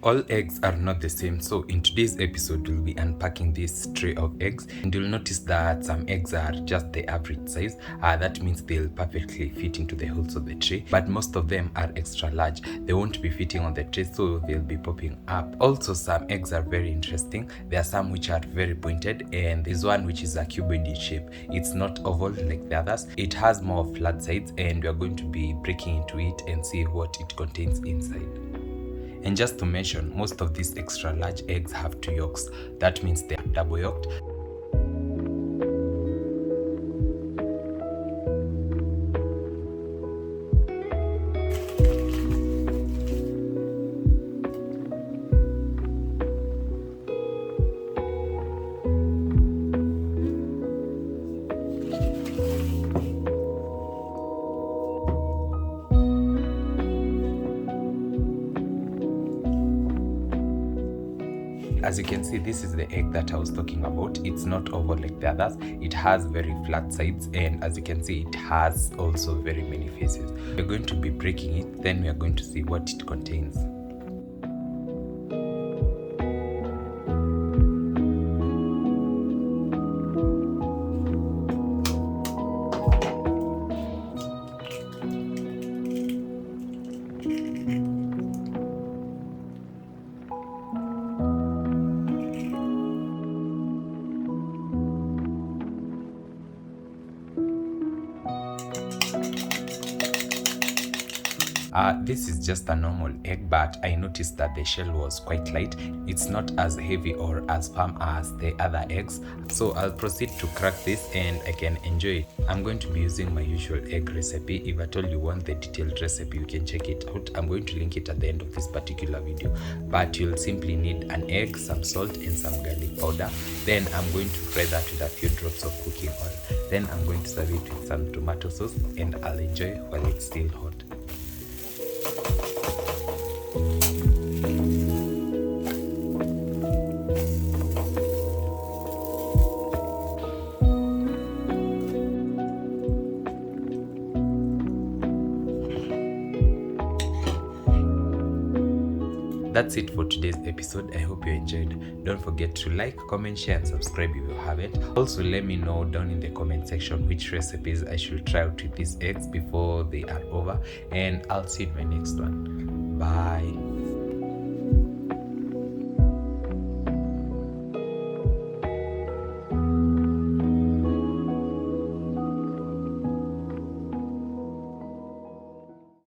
All eggs are not the same, so in today's episode we'll be unpacking this tray of eggs, and you'll notice that some eggs are just the average size. That means they'll perfectly fit into the holes of the tray, but most of them are extra large. They won't be fitting on the tray, so they'll be popping up. Also, some eggs are very interesting. There are some which are very pointed, and there's one which is a cuboid in shape. It's not oval like the others. It has more flat sides, and we are going to be breaking into it and see what it contains inside. And just to mention, most of these extra large eggs have 2 yolks. That means they are double yolked. As you can see, this is the egg that I was talking about. It's not oval like the others. It has very flat sides, and as you can see, it has also very many faces. We're going to be breaking it, then we are going to see what it contains. This is just a normal egg, but I noticed that the shell was quite light. It's not as heavy or as firm as the other eggs. So I'll proceed to crack this and I can enjoy it. I'm going to be using my usual egg recipe. If at all you want the detailed recipe, you can check it out. I'm going to link it at the end of this particular video. But you'll simply need an egg, some salt and some garlic powder. Then I'm going to fry that with a few drops of cooking oil. Then I'm going to serve it with some tomato sauce and I'll enjoy while it's still hot. That's it for today's episode. I hope you enjoyed. Don't forget to like, comment, share and subscribe if you haven't. Also, let me know down in the comment section which recipes I should try out with these eggs before they are over, and I'll see you in my next one. Bye.